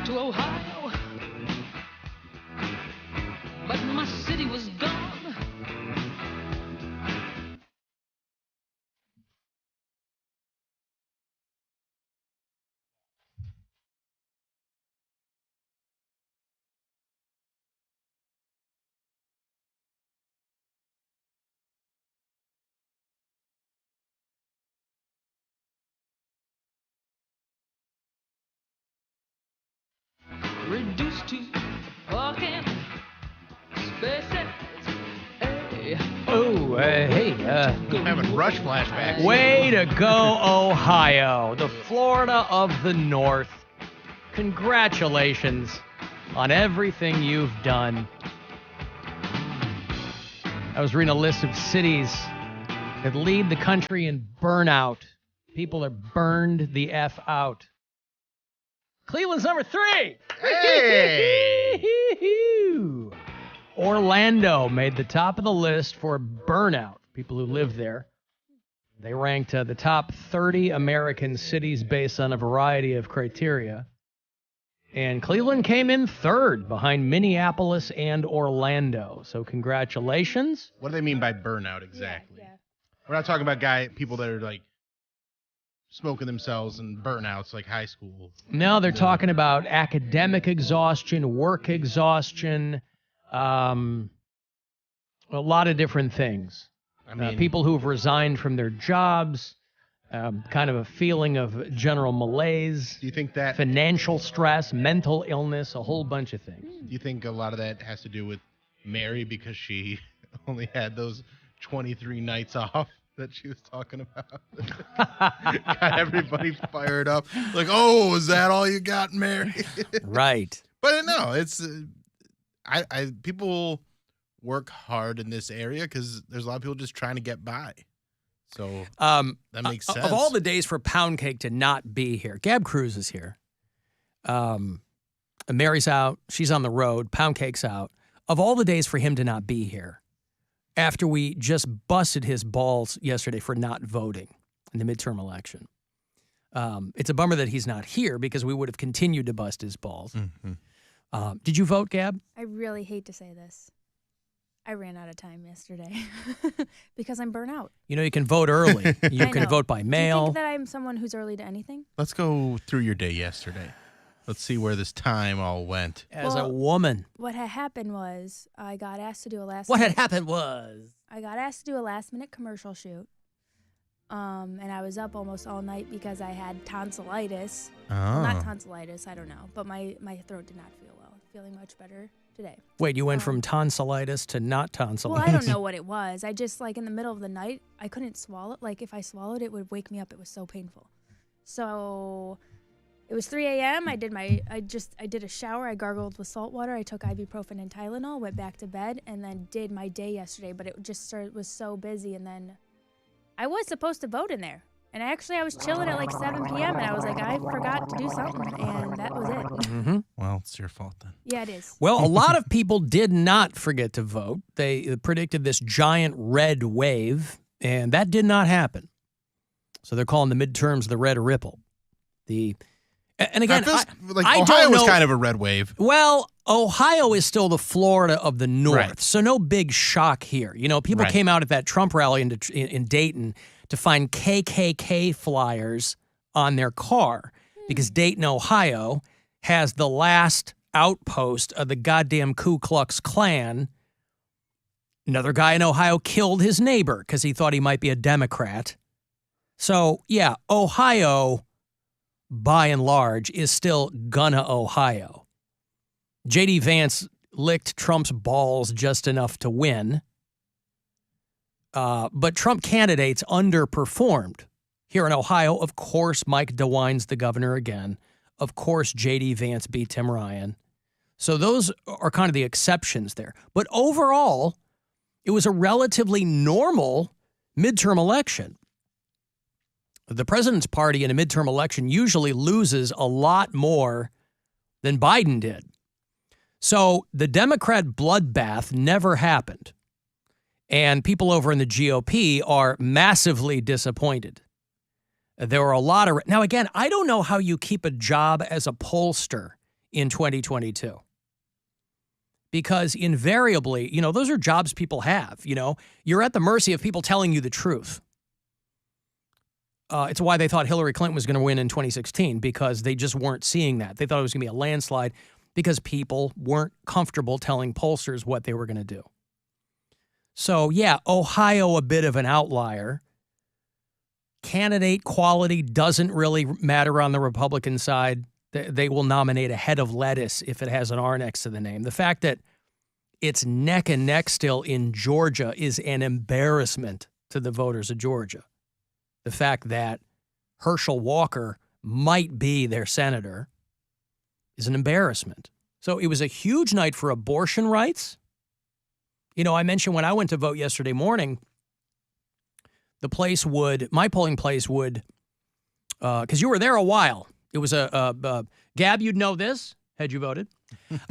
to Ohio, but my city was gone. Reduced to walking spaces. Hey. Oh, hey. I'm having rush flashbacks. Way to go, Ohio, the Florida of the North. Congratulations on everything you've done. I was reading a list of cities that lead the country in burnout. People are burned the F out. Cleveland's number 3. Hey! Orlando made the top of the list for burnout, people who live there. They ranked the top 30 American cities based on a variety of criteria. And Cleveland came in 3rd behind Minneapolis and Orlando. So congratulations. What do they mean by burnout exactly? Yeah. We're not talking about people that are like smoking themselves and burnouts like high school. No, they're talking about academic exhaustion, work exhaustion, a lot of different things. I mean, People who have resigned from their jobs, kind of a feeling of general malaise, do you think that financial stress, mental illness, a whole bunch of things. Do you think a lot of that has to do with Mary because she only had those 23 nights off that she was talking about? Got everybody fired up. Like, oh, is that all you got, Mary? Right. But no, it's people work hard in this area because there's a lot of people just trying to get by. So that makes sense. Of all the days for Poundcake to not be here, Gab Cruz is here. Mary's out. She's on the road. Poundcake's out. Of all the days for him to not be here, after we just busted his balls yesterday for not voting in the midterm election, it's a bummer that he's not here because we would have continued to bust his balls. Mm-hmm. Did you vote, Gab? I really hate to say this. I ran out of time yesterday because I'm burnt out. You know, you can vote early. You I can know. vote by Do you mail. think that I'm someone who's early to anything? Let's go through your day yesterday. Let's see where this time all went. As a Well, woman. What had happened was I got asked to do a What had happened was... I got asked to do a last-minute commercial shoot. And I was up almost all night because I had tonsillitis. Well, not tonsillitis, I don't know. But my throat did not feel well. Feeling much better today. Wait, you went from tonsillitis to not tonsillitis? Well, I don't know what it was. I just, like, in the middle of the night, I couldn't swallow. Like, if I swallowed, it would wake me up. It was so painful. So it was 3 a.m. I did a shower. I gargled with salt water. I took ibuprofen and Tylenol, went back to bed, and then did my day yesterday. But it just was so busy. And then I was supposed to vote in there. And I was chilling at like 7 p.m. and I was like, I forgot to do something. And that was it. Mm-hmm. Well, it's your fault then. Yeah, it is. Well, a lot of people did not forget to vote. They predicted this giant red wave, and that did not happen. So they're calling the midterms the red ripple. And again, I Ohio don't know, was kind of a red wave. Well, Ohio is still the Florida of the North, Right. so no big shock here. You know, people Right. came out at that Trump rally in Dayton to find KKK flyers on their car because Dayton, Ohio, has the last outpost of the goddamn Ku Klux Klan. Another guy in Ohio killed his neighbor because he thought he might be a Democrat. So, yeah, Ohio, by and large, is still gonna Ohio. J.D. Vance licked Trump's balls just enough to win. But Trump candidates underperformed. Here in Ohio, of course, Mike DeWine's the governor again. Of course, J.D. Vance beat Tim Ryan. So those are kind of the exceptions there. But overall, it was a relatively normal midterm election. The president's party in a midterm election usually loses a lot more than Biden did. So the Democrat bloodbath never happened. And people over in the GOP are massively disappointed. There were a lot of... Now, again, I don't know how you keep a job as a pollster in 2022. Because invariably, those are jobs people have. You're at the mercy of people telling you the truth. It's why they thought Hillary Clinton was going to win in 2016, because they just weren't seeing that. They thought it was going to be a landslide because people weren't comfortable telling pollsters what they were going to do. So, yeah, Ohio, a bit of an outlier. Candidate quality doesn't really matter on the Republican side. They will nominate a head of lettuce if it has an R next to the name. The fact that it's neck and neck still in Georgia is an embarrassment to the voters of Georgia. The fact that Herschel Walker might be their senator is an embarrassment. So it was a huge night for abortion rights. I mentioned when I went to vote yesterday morning, my polling place would, because you were there a while. It was Gab, you'd know this, had you voted.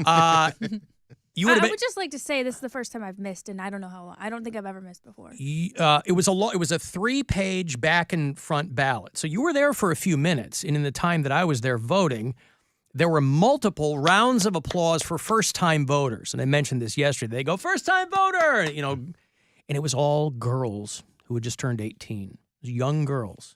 I would just like to say this is the first time I've missed, and I don't know how long. I don't think I've ever missed before. It was a 3-page back and front ballot. So you were there for a few minutes, and in the time that I was there voting, there were multiple rounds of applause for first-time voters. And I mentioned this yesterday. They go, first-time voter, and it was all girls who had just turned 18. It was young girls.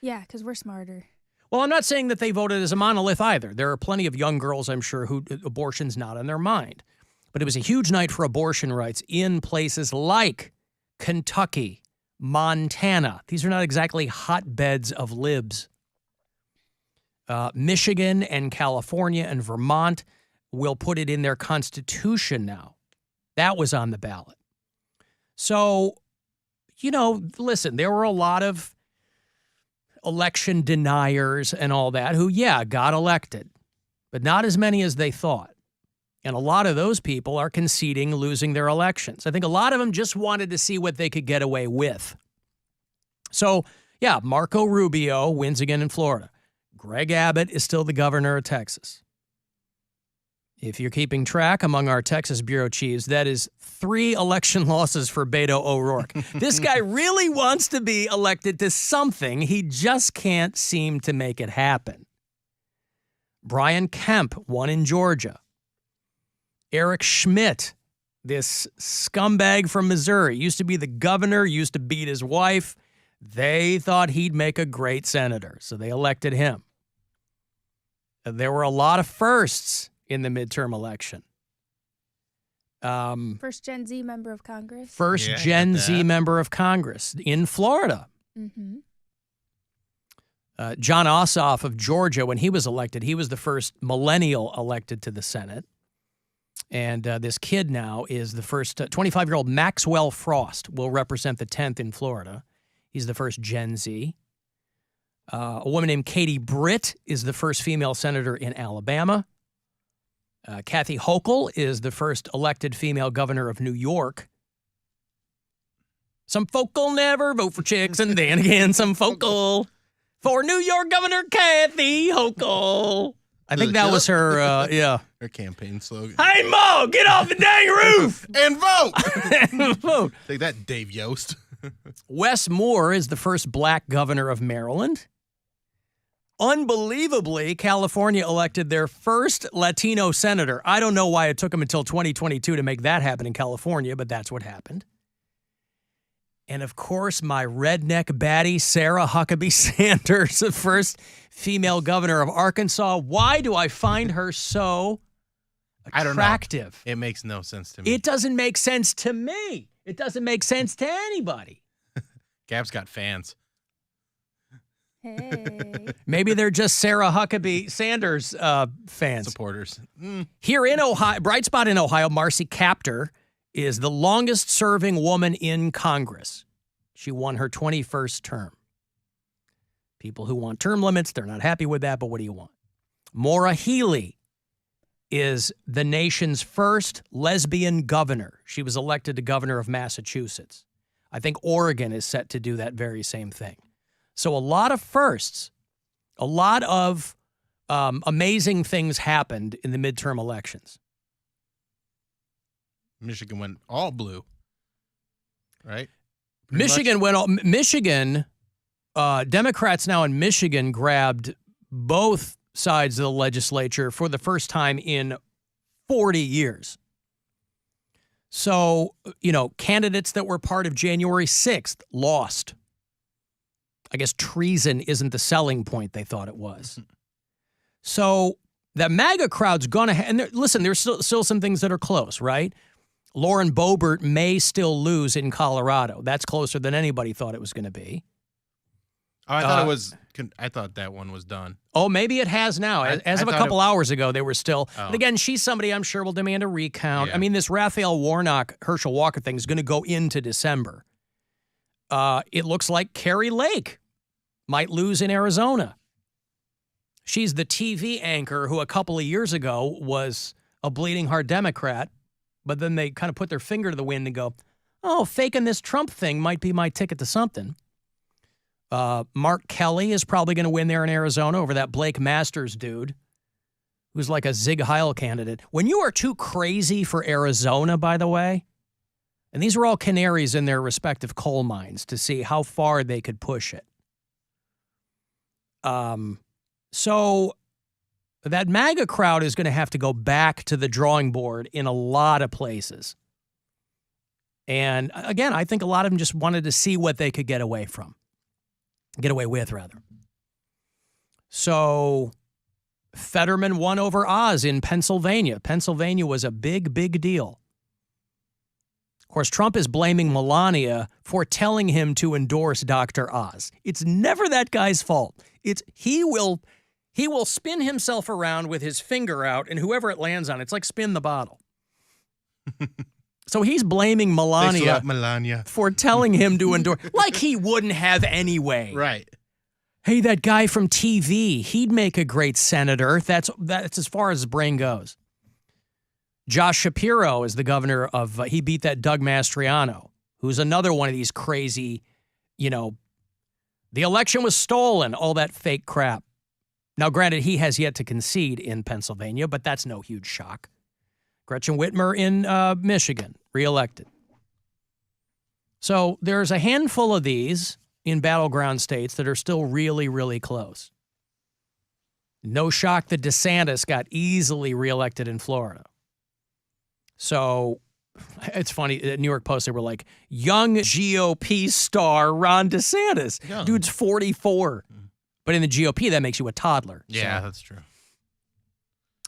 Yeah, because we're smarter. Well, I'm not saying that they voted as a monolith either. There are plenty of young girls, I'm sure, who abortion's not on their mind. But it was a huge night for abortion rights in places like Kentucky, Montana. These are not exactly hotbeds of libs. Michigan and California and Vermont will put it in their constitution now. That was on the ballot. So, listen, there were a lot of election deniers and all that who, got elected, but not as many as they thought. And a lot of those people are conceding losing their elections. I think a lot of them just wanted to see what they could get away with. So, Marco Rubio wins again in Florida. Greg Abbott is still the governor of Texas. If you're keeping track among our Texas bureau chiefs, that is 3 election losses for Beto O'Rourke. This guy really wants to be elected to something. He just can't seem to make it happen. Brian Kemp won in Georgia. Eric Schmidt, this scumbag from Missouri, used to be the governor, used to beat his wife. They thought he'd make a great senator, so they elected him. There were a lot of firsts in the midterm election. First Gen Z member of Congress. First Gen Z member of Congress in Florida. Mm-hmm. John Ossoff of Georgia, when he was elected, he was the first millennial elected to the Senate. And this kid now is the first 25-year-old Maxwell Frost will represent the 10th in Florida. He's the first Gen Z. A woman named Katie Britt is the first female senator in Alabama. Kathy Hochul is the first elected female governor of New York. Some folk'll never vote for chicks, and then again, some folk'll for New York Governor Kathy Hochul. I think that was her, Her campaign slogan. Hey, Mo, get off the dang roof! And vote! And vote. Take that, Dave Yost. Wes Moore is the first black governor of Maryland. Unbelievably, California elected their first Latino senator. I don't know why it took them until 2022 to make that happen in California, but that's what happened. And of course, my redneck baddie, Sarah Huckabee Sanders, the first female governor of Arkansas. Why do I find her so attractive? I don't know. It makes no sense to me. It doesn't make sense to me. It doesn't make sense to anybody. Gab's got fans. Hey. Maybe they're just Sarah Huckabee Sanders fans. Supporters. Here in Ohio, bright spot in Ohio, Marcy Kaptur is the longest serving woman in Congress. She won her 21st term. People who want term limits, they're not happy with that, but what do you want? Maura Healey is the nation's first lesbian governor. She was elected to governor of Massachusetts. I think Oregon is set to do that very same thing. So a lot of firsts, a lot of amazing things happened in the midterm elections. Michigan went all blue, right? Michigan Democrats now in Michigan grabbed both sides of the legislature for the first time in 40 years. So, candidates that were part of January 6th lost. I guess treason isn't the selling point they thought it was. So the MAGA crowd's gonna listen, there's still some things that are close, right? Lauren Boebert may still lose in Colorado. That's closer than anybody thought it was going to be. Oh, I thought it was. I thought that one was done. Oh, maybe it has now. As of a couple hours ago, they were still. Oh. But again, she's somebody I'm sure will demand a recount. Yeah. I mean, this Raphael Warnock, Herschel Walker thing is going to go into December. It looks like Carrie Lake might lose in Arizona. She's the TV anchor who a couple of years ago was a bleeding heart Democrat, but then they kind of put their finger to the wind and go, oh, faking this Trump thing might be my ticket to something. Mark Kelly is probably going to win there in Arizona over that Blake Masters dude who's like a Zig Heil candidate. When you are too crazy for Arizona, by the way, and these are all canaries in their respective coal mines to see how far they could push it. So that MAGA crowd is going to have to go back to the drawing board in a lot of places. And again, I think a lot of them just wanted to see what they could get away with, rather. So Fetterman won over Oz in Pennsylvania. Pennsylvania was a big, big deal. Of course, Trump is blaming Melania for telling him to endorse Dr. Oz. It's never that guy's fault. He will spin himself around with his finger out, and whoever it lands on, it's like spin the bottle. So he's blaming Melania for telling him to endorse, like he wouldn't have anyway. Right. Hey, that guy from TV, he'd make a great senator. That's as far as his brain goes. Josh Shapiro is the governor of, he beat that Doug Mastriano, who's another one of these crazy, the election was stolen, all that fake crap. Now, granted, he has yet to concede in Pennsylvania, but that's no huge shock. Gretchen Whitmer in Michigan, reelected. So there's a handful of these in battleground states that are still really, really close. No shock that DeSantis got easily reelected in Florida. So it's funny, at New York Post, they were like, young GOP star Ron DeSantis. Young. Dude's 44. But in the GOP, that makes you a toddler. Yeah, So- that's true.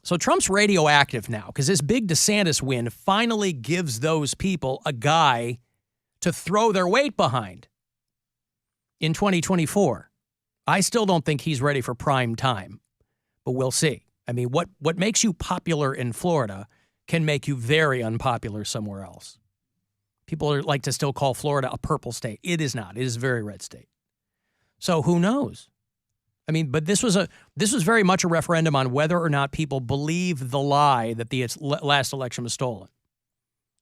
So Trump's radioactive now because this big DeSantis win finally gives those people a guy to throw their weight behind in 2024. I still don't think he's ready for prime time, but we'll see. I mean, what makes you popular in Florida can make you very unpopular somewhere else. People like to still call Florida a purple state. It is not. It is a very red state. So who knows? I mean, but this was very much a referendum on whether or not people believe the lie that the last election was stolen.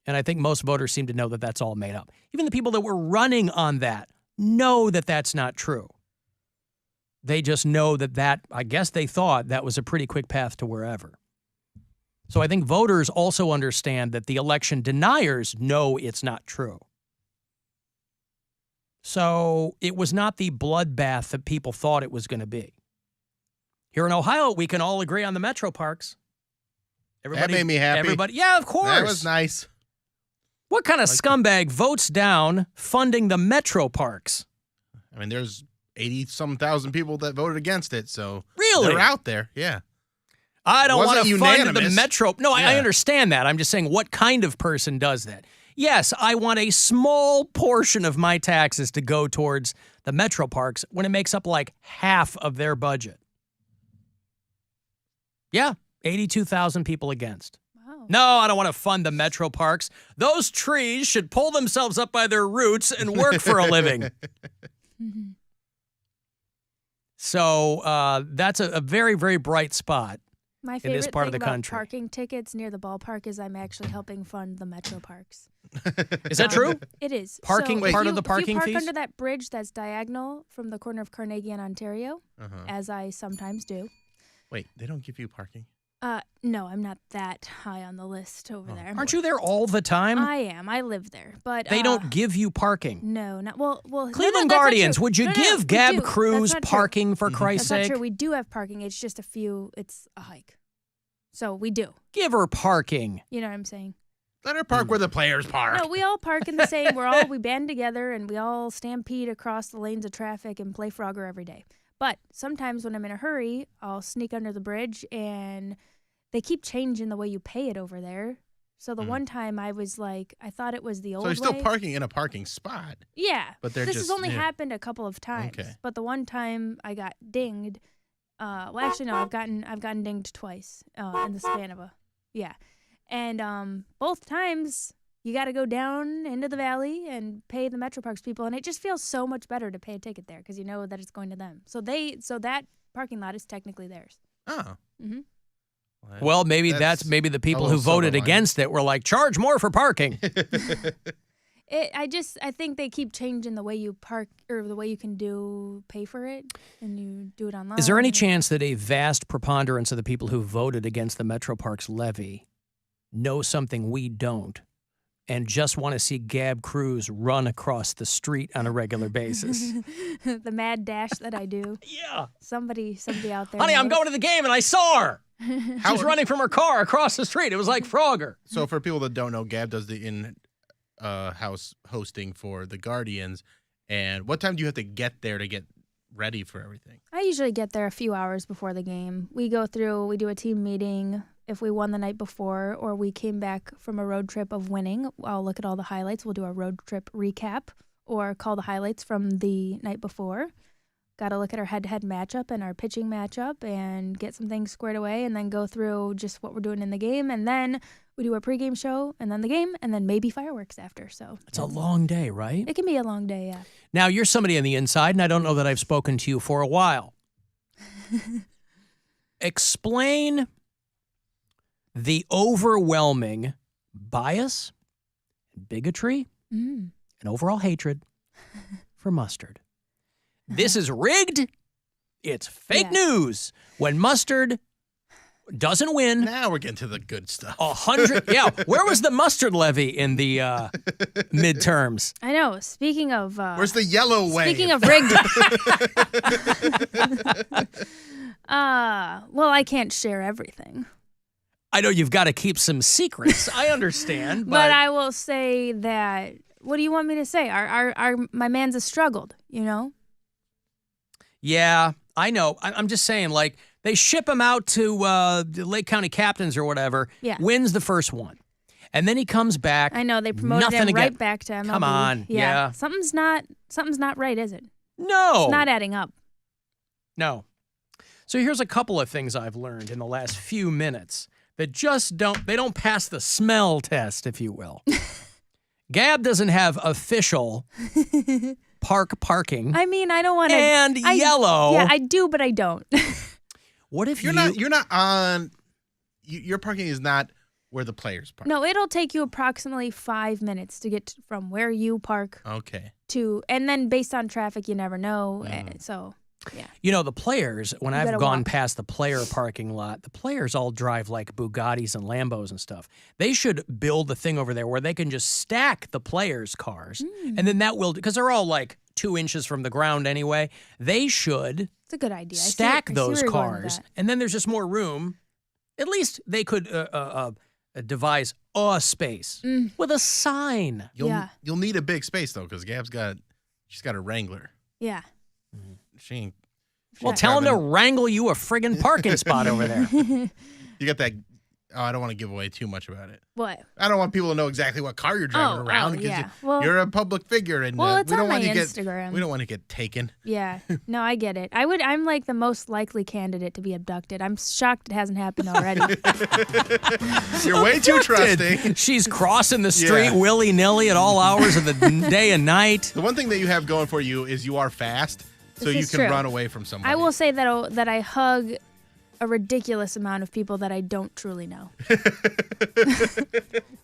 And I think most voters seem to know that that's all made up. Even the people that were running on that know that that's not true. They just know that I guess they thought that was a pretty quick path to wherever. So I think voters also understand that the election deniers know it's not true. So it was not the bloodbath that people thought it was going to be. Here in Ohio, we can all agree on the metro parks. That made me happy. Yeah, of course. That was nice. What kind of scumbag votes down funding the metro parks? I mean, there's 80-some thousand people that voted against it, so Really? they're out there. Yeah. I don't want to Wasn't fund the unanimous. metro. No, I Yeah. understand that. I'm just saying, what kind of person does that? Yes, I want a small portion of my taxes to go towards the metro parks when it makes up like half of their budget. Yeah, 82,000 people against. Wow. No, I don't want to fund the metro parks. Those trees should pull themselves up by their roots and work for a living. Mhm. So that's a very, very bright spot. My in favorite this part of thing the about country. parking tickets near the ballpark is I'm actually helping fund the metro parks. Is that true? It is. Parking- if part you- of the parking if you fees? park under that bridge that's diagonal from the corner of Carnegie and Ontario, Uh-huh. as I sometimes do, Wait, they don't give you parking? No, I'm not that high on the list over there. Aren't you there all the time? I am. I live there, but They don't give you parking. No, not well. Cleveland that's not Guardians, true. would you No, give we Gab do. Cruz That's not true. parking for Christ's That's not sake? true. We do have parking. It's just a few. It's a hike, so we do. Give her parking. You know what I'm saying? Let her park where the players park. No, we all park in the same. We band together and we all stampede across the lanes of traffic and play Frogger every day. But sometimes when I'm in a hurry, I'll sneak under the bridge and they keep changing the way you pay it over there. So the one time I was like, I thought it was the old So way. you're still parking in a parking spot. Yeah, But they're this just has only yeah. happened a couple of times. Okay. But the one time I got dinged, well, actually no, I've gotten dinged twice in the span of and both times you got to go down into the valley and pay the Metro Parks people, and it just feels so much better to pay a ticket there because you know that it's going to them. So that parking lot is technically theirs. Oh. Mm-hmm. Well, maybe that's maybe the people who voted against it were like, charge more for parking. I think they keep changing the way you park or the way you can pay for it, and you do it online. Is there any chance that a vast preponderance of the people who voted against the Metro Parks levy know something we don't and just want to see Gab Cruz run across the street on a regular basis? The mad dash that I do? Yeah. Somebody out there. Honey, I'm knows. going to the game and I saw her. She was running from her car across the street. It was like Frogger. So for people that don't know, Gab does the in-house hosting for the Guardians. And what time do you have to get there to get ready for everything? I usually get there a few hours before the game. We do a team meeting if we won the night before or we came back from a road trip of winning. I'll look at all the highlights. We'll do a road trip recap or call the highlights from the night before. Got to look at our head-to-head matchup and our pitching matchup and get some things squared away and then go through just what we're doing in the game. And then we do a pregame show and then the game and then maybe fireworks after. So It's a long day, right? it can be a long day, yeah. Now, you're somebody on the inside, and I don't know that I've spoken to you for a while. Explain the overwhelming bias, bigotry, and overall hatred for mustard. This is rigged. It's fake news. When mustard doesn't win, Now we're getting to the good stuff. 100. Yeah, where was the mustard levy in the midterms? I know. Speaking of... Where's the yellow wave? Speaking of rigged... well, I can't share everything. I know you've got to keep some secrets. I understand, But I will say that... What do you want me to say? My man's has struggled, you know? Yeah, I know. I'm just saying, like, they ship him out to the Lake County Captains or whatever, wins the first one. And then he comes back. I know, they promoted him right back to MLB. Come on, yeah. Something's not right, is it? No. It's not adding up. No. So here's a couple of things I've learned in the last few minutes that just don't pass the smell test, if you will. Gab doesn't have official parking. I mean, I don't want to. And yellow. Yeah, I do, but I don't. What if You're not on. Your parking is not where the players park. No, it'll take you approximately 5 minutes to get from where you park Okay. to, and then based on traffic, you never know. So, yeah. You know, the players, when You I've gotta gone walk. past the player parking lot, the players all drive like Bugattis and Lambos and stuff. They should build a thing over there where they can just stack the players' cars. And then that will, because they're all like 2 inches from the ground anyway, they should It's a good idea. stack I see those where you're going with cars. that. And then there's just more room. At least they could devise a space with a sign. You'll need a big space though, because she's got a Wrangler. Yeah. She ain't. Well, tell them to wrangle you a friggin' parking spot over there. You got that. Oh, I don't want to give away too much about it. What? I don't want people to know exactly what car you're driving around because yeah. Well, you're a public figure, and it's we don't on want my you Instagram. we don't want to get taken. Yeah. No, I get it. I'm like the most likely candidate to be abducted. I'm shocked it hasn't happened already. You're way too trusting. She's crossing the street willy-nilly at all hours of the day and night. The one thing that you have going for you is you are fast, so This you is can true. run away from somebody. I will say that I hug a ridiculous amount of people that I don't truly know.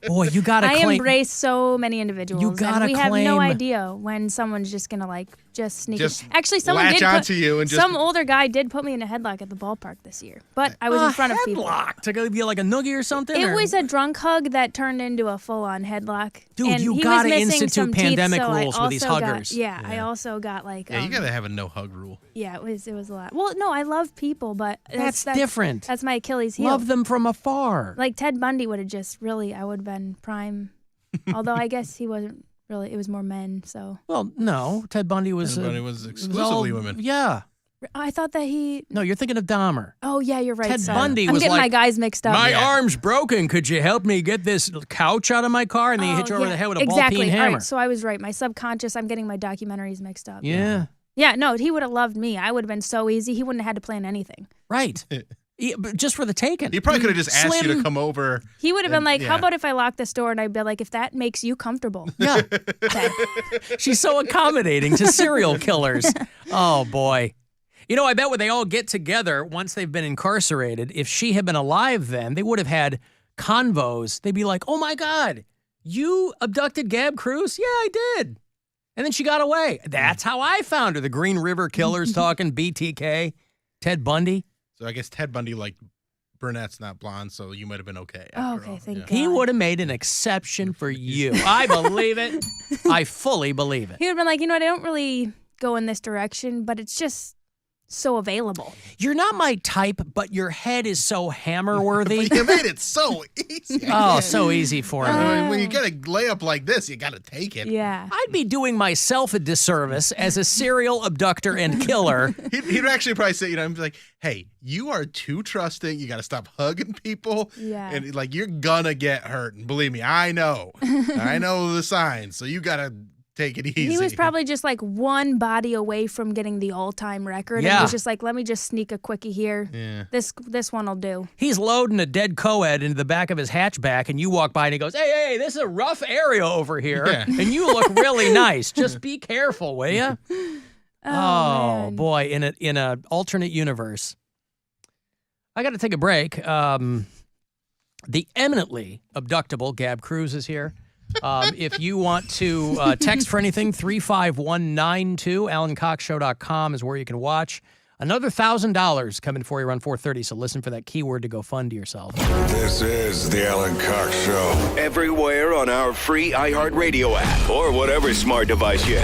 Boy, you gotta I claim. embrace so many individuals. You gotta and we have no claim- idea when someone's just gonna like just sneak. Just Actually, someone latch did onto you and just- some older guy did put me in a headlock at the ballpark this year, but I was in front of people. Headlock to give you like a noogie or something. It or- was a drunk hug that turned into a full-on headlock. Dude, and you he gotta was missing institute some pandemic teeth, so rules with these I also huggers. I also got like. Yeah, you gotta have a no hug rule. Yeah, it was a lot. Well, no, I love people, but That's different. That's my Achilles heel. Love them from afar. Like Ted Bundy would have just really, I would have been prime. Although I guess he wasn't really. It was more men. So Well, no, Ted Bundy was. Ted Bundy was exclusively women. Yeah. I thought that he. No, you're thinking of Dahmer. Oh yeah, you're right. Ted sorry. Bundy I'm was getting my like, guys mixed up. My Yeah. arm's broken. Could you help me get this couch out of my car? And then he hit you over the head with a exactly. ball-peen All hammer. right, so I was right. My subconscious. I'm getting my documentaries mixed up. Yeah. Yeah. No, he would have loved me. I would have been so easy. He wouldn't have had to plan anything. Right. Yeah, but just for the taking. He probably could have just asked you to Slim- come over. He would have been like, "How yeah. about if I lock this door?" And I'd be like, "If that makes you comfortable." Yeah. Okay. She's so accommodating to serial killers. Oh, boy. You know, I bet when they all get together, once they've been incarcerated, if she had been alive then, they would have had convos. They'd be like, oh, my God, you abducted Gab Cruz? Yeah, I did. And then she got away. That's how I found her. The Green River Killers talking, BTK, Ted Bundy. So I guess Ted Bundy like brunettes, not blonde, so you might have been okay. Oh, after okay, all. thank Yeah. God. He would have made an exception for you. I believe it. I fully believe it. He would have been like, "You know what? I don't really go in this direction, but it's just so available." You're not my type, but your head is so hammer-worthy. But you made it so easy. Oh, so easy for me. When you get a layup like this, you gotta take it. Yeah. I'd be doing myself a disservice as a serial abductor and killer. He'd actually probably say, you know, he'd be like, hey, you are too trusting. You got to stop hugging people. Yeah. And like, you're gonna get hurt. And believe me, I know. I know the signs. So you got to take it easy. He was probably just like one body away from getting the all-time record. Yeah. And was just like, let me just sneak a quickie here. Yeah. This one will do. He's loading a dead co-ed into the back of his hatchback, and you walk by and he goes, hey, this is a rough area over here, Yeah. and you look really nice. Just be careful, will you? Oh, man. boy, in a alternate universe. I got to take a break. The eminently abductable Gab Cruz is here. If you want to text for anything, 35192, AlanCoxShow.com is where you can watch. Another $1,000 coming for you around 4:30, so listen for that keyword to go fund yourself. This is the Alan Cox Show. Everywhere on our free iHeartRadio app or whatever smart device you have.